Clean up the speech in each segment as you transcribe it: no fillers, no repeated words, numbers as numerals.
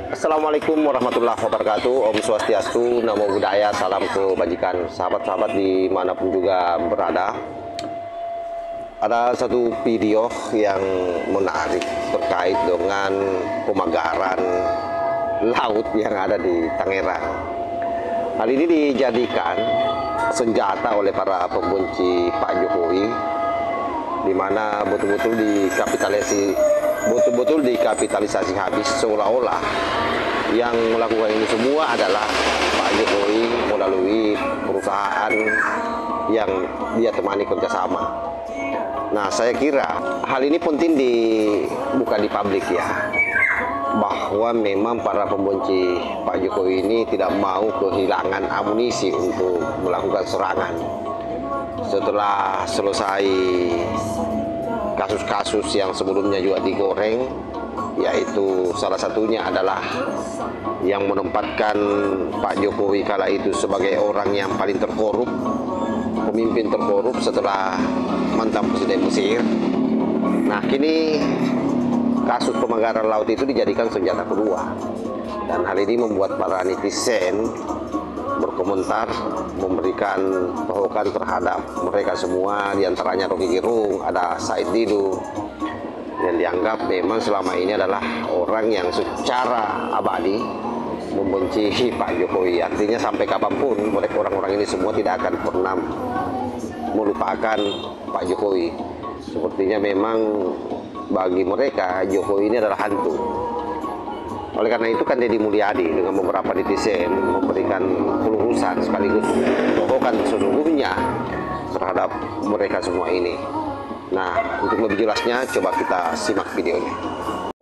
Assalamualaikum warahmatullahi wabarakatuh. Om Swastiastu, Namo Buddhaya, salam kebajikan. Sahabat-sahabat dimanapun juga berada, ada satu video yang menarik terkait dengan pemagaran laut yang ada di Tangerang. Hal ini dijadikan senjata oleh para pembenci Pak Jokowi, di mana betul-betul dikapitalisasi habis, seolah-olah yang melakukan ini semua adalah Pak Jokowi melalui perusahaan yang dia temani kerjasama. Nah, saya kira hal ini penting dibuka di publik ya, bahwa memang para pembenci Pak Jokowi ini tidak mau kehilangan amunisi untuk melakukan serangan. Setelah selesai kasus-kasus yang sebelumnya juga digoreng, yaitu salah satunya adalah yang menempatkan Pak Jokowi kala itu sebagai orang yang paling terkorup, pemimpin terkorup setelah mantan Presiden Mesir. Nah, kini kasus pemagaran laut itu dijadikan senjata kedua, dan hal ini membuat para netizen berkomentar, memberikan pehokan terhadap mereka semua, diantaranya Rocky Gerung, ada Said Didu, yang dianggap memang selama ini adalah orang yang secara abadi membenci Pak Jokowi. Artinya sampai kapanpun mereka orang-orang ini semua tidak akan pernah melupakan Pak Jokowi. Sepertinya memang bagi mereka Jokowi ini adalah hantu. Oleh karena itu kan Deddy Mulyadi dengan beberapa netizen memberikan pelurusan sekaligus bohongan sesungguhnya terhadap mereka semua ini. Nah, untuk lebih jelasnya coba kita simak videonya.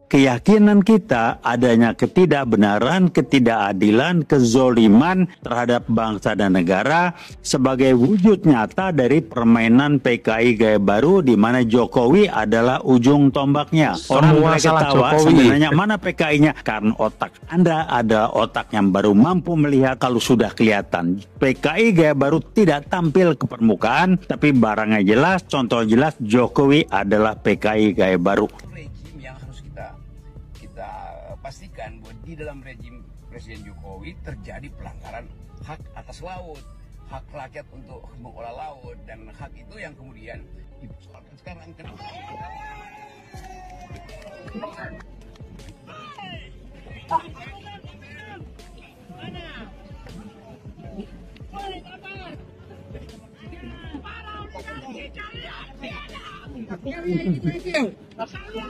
Keyakinan kita adanya ketidakbenaran, ketidakadilan, kezoliman terhadap bangsa dan negara sebagai wujud nyata dari permainan PKI gaya baru, di mana Jokowi adalah ujung tombaknya. Orang mereka ketawa sebenarnya mana PKI-nya, karena otak Anda adalah otak yang baru mampu melihat kalau sudah kelihatan. PKI gaya baru tidak tampil ke permukaan, tapi barangnya jelas, contoh jelas, Jokowi adalah PKI gaya baru. Pastikan bahwa di dalam rejim Presiden Jokowi terjadi pelanggaran hak atas laut, hak rakyat untuk mengolah laut, dan hak itu yang kemudian dipersoalkan sekarang.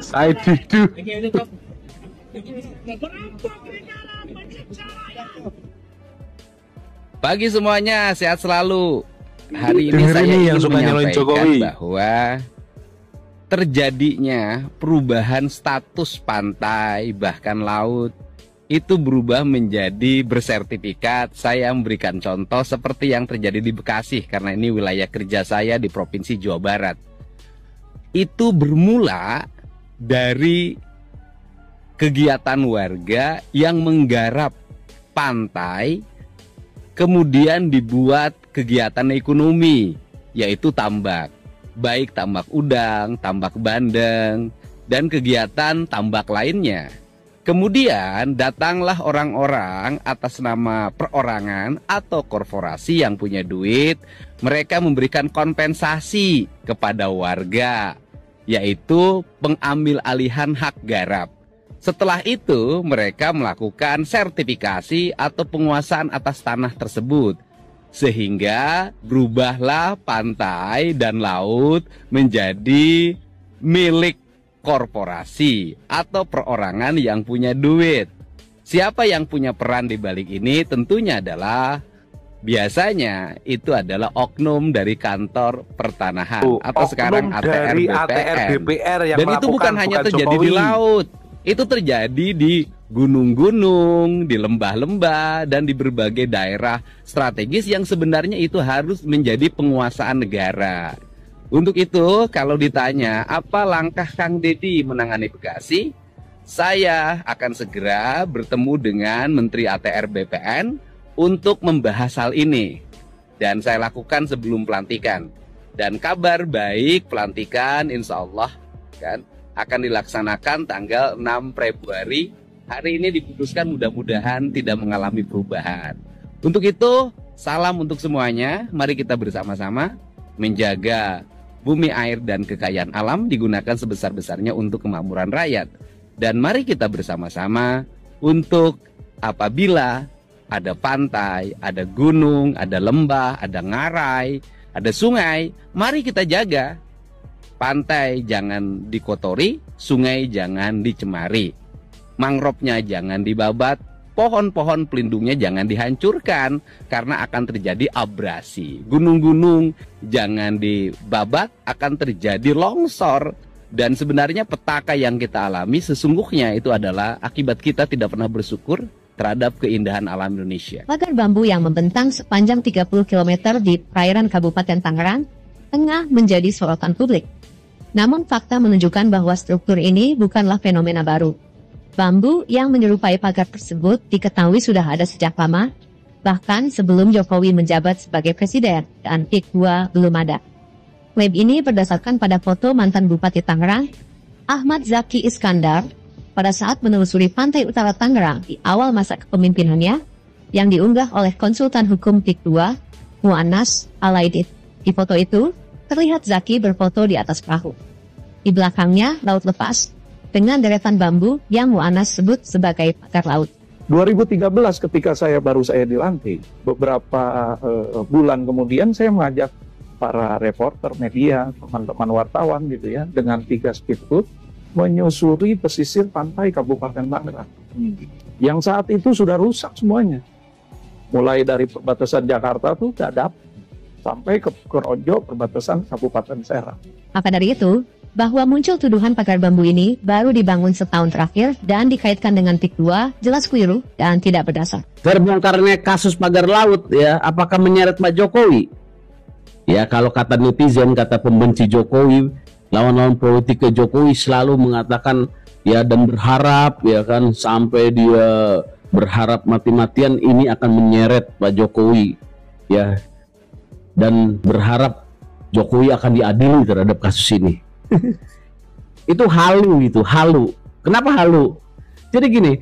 Saya itu. Pagi semuanya, sehat selalu. Hari ini saya yang ingin suka nyalain menyampaikan Jokowi bahwa terjadinya perubahan status pantai bahkan laut itu berubah menjadi bersertifikat. Saya memberikan contoh seperti yang terjadi di Bekasi, karena ini wilayah kerja saya di Provinsi Jawa Barat. Itu bermula dari kegiatan warga yang menggarap pantai, kemudian dibuat kegiatan ekonomi, yaitu tambak, baik tambak udang, tambak bandeng, dan kegiatan tambak lainnya. Kemudian datanglah orang-orang atas nama perorangan atau korporasi yang punya duit, mereka memberikan kompensasi kepada warga, yaitu pengambil alihan hak garap. Setelah itu mereka melakukan sertifikasi atau penguasaan atas tanah tersebut, sehingga berubahlah pantai dan laut menjadi milik korporasi atau perorangan yang punya duit. Siapa yang punya peran di balik ini? Tentunya adalah biasanya itu adalah oknum dari kantor pertanahan atau sekarang ATR BPR. Dan itu bukan hanya terjadi di laut. Itu terjadi di gunung-gunung, di lembah-lembah, dan di berbagai daerah strategis yang sebenarnya itu harus menjadi penguasaan negara. Untuk itu, kalau ditanya apa langkah Kang Deddy menangani Bekasi, saya akan segera bertemu dengan Menteri ATR BPN untuk membahas hal ini. Dan saya lakukan sebelum pelantikan. Dan kabar baik, pelantikan insya Allah kan akan dilaksanakan tanggal 6 Februari Hari ini diputuskan mudah-mudahan tidak mengalami perubahan. Untuk itu, salam untuk semuanya. Mari kita bersama-sama menjaga bumi, air, dan kekayaan alam digunakan sebesar-besarnya untuk kemakmuran rakyat. Dan mari kita bersama-sama untuk apabila ada pantai, ada gunung, ada lembah, ada ngarai, ada sungai, mari kita jaga. Pantai jangan dikotori, sungai jangan dicemari. Mangrove-nya jangan dibabat, pohon-pohon pelindungnya jangan dihancurkan karena akan terjadi abrasi. Gunung-gunung jangan dibabat, akan terjadi longsor. Dan sebenarnya petaka yang kita alami sesungguhnya itu adalah akibat kita tidak pernah bersyukur terhadap keindahan alam Indonesia. Pagar bambu yang membentang sepanjang 30 km di perairan Kabupaten Tangerang tengah menjadi sorotan publik. Namun fakta menunjukkan bahwa struktur ini bukanlah fenomena baru. Bambu yang menyerupai pagar tersebut diketahui sudah ada sejak lama, bahkan sebelum Jokowi menjabat sebagai presiden dan PIK 2 belum ada. Klaim ini berdasarkan pada foto mantan Bupati Tangerang, Ahmad Zaki Iskandar, pada saat menelusuri pantai utara Tangerang di awal masa kepemimpinannya, yang diunggah oleh konsultan hukum PIK 2, Mu'annas Alaidit. Di foto itu, terlihat Zaki berfoto di atas perahu. Di belakangnya, laut lepas, dengan deretan bambu yang Mu'annas sebut sebagai pagar laut. 2013 ketika saya dilantik, beberapa bulan kemudian saya mengajak para reporter media, teman-teman wartawan gitu ya, dengan 3 speedboat menyusuri pesisir pantai Kabupaten Tangerang. Yang saat itu sudah rusak semuanya. Mulai dari perbatasan Jakarta tuh dadap sampai ke Rojo perbatasan Kabupaten Serang. Maka dari itu, bahwa muncul tuduhan pagar bambu ini baru dibangun setahun terakhir dan dikaitkan dengan PIK 2 jelas keliru dan tidak berdasar. Terbongkarnya kasus pagar laut ya, apakah menyeret Pak Jokowi? Ya, kalau kata netizen, kata pembenci Jokowi, lawan-lawan politik ke Jokowi selalu mengatakan ya dan berharap ya kan, sampai dia berharap mati-matian ini akan menyeret Pak Jokowi ya, dan berharap Jokowi akan diadili terhadap kasus ini. Itu halu. Kenapa halu? Jadi gini,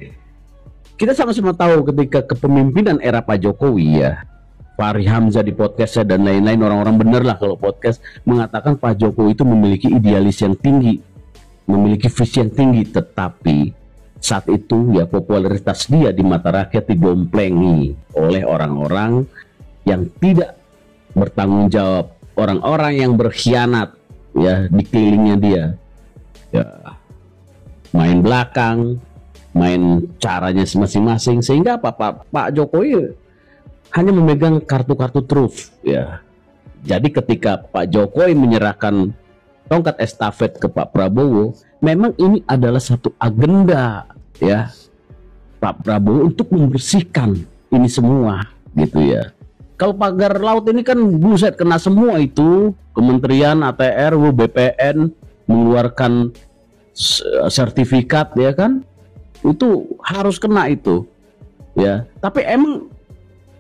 kita sama-sama tahu ketika kepemimpinan era Pak Jokowi ya, Fahri Hamzah di podcastnya dan lain-lain, orang-orang bener lah kalau podcast, mengatakan Pak Jokowi itu memiliki idealis yang tinggi, memiliki visi yang tinggi, tetapi saat itu ya popularitas dia di mata rakyat didomplengi oleh orang-orang yang tidak bertanggung jawab, orang-orang yang berkhianat ya di kelilingnya dia ya, main belakang, main caranya masing-masing, sehingga Pak Jokowi hanya memegang kartu-kartu truf ya. Jadi ketika Pak Jokowi menyerahkan tongkat estafet ke Pak Prabowo, memang ini adalah satu agenda ya Pak Prabowo untuk membersihkan ini semua gitu ya. Kalau pagar laut ini kan buset kena semua itu, Kementerian ATR, BPN mengeluarkan sertifikat ya kan, itu harus kena itu ya. Tapi emang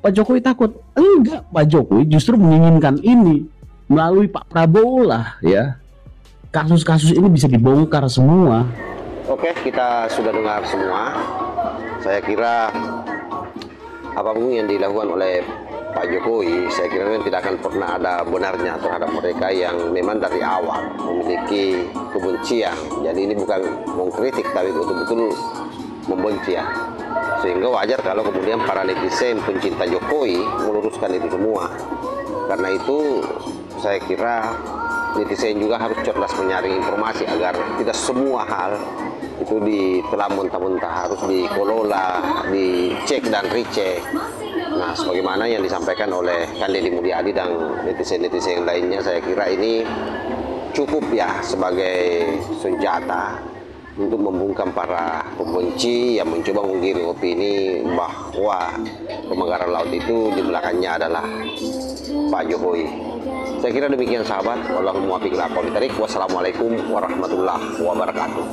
Pak Jokowi takut? Enggak, Pak Jokowi justru menginginkan ini melalui Pak Prabowo lah ya, kasus-kasus ini bisa dibongkar semua. Oke, kita sudah dengar semua. Saya kira apapun yang dilakukan oleh Pak Jokowi, saya kira tidak akan pernah ada benarnya terhadap mereka yang memang dari awal memiliki kebencian. Jadi ini bukan mengkritik, tapi betul-betul membenci ya. Sehingga wajar kalau kemudian para netizen pencinta Jokowi meluruskan itu semua. Karena itu saya kira netizen juga harus cerdas menyaring informasi agar tidak semua hal itu ditelan mentah-mentah, harus dikelola, dicek dan recheck. Nah, sebagaimana yang disampaikan oleh Kang Deddy Mulyadi dan netizen-netizen lainnya, saya kira ini cukup ya sebagai senjata untuk membungkam para pembenci yang mencoba menggiring opini bahwa pemekaran laut itu di belakangnya adalah Pak Jokowi. Saya kira demikian sahabat. Wassalamualaikum warahmatullahi wabarakatuh.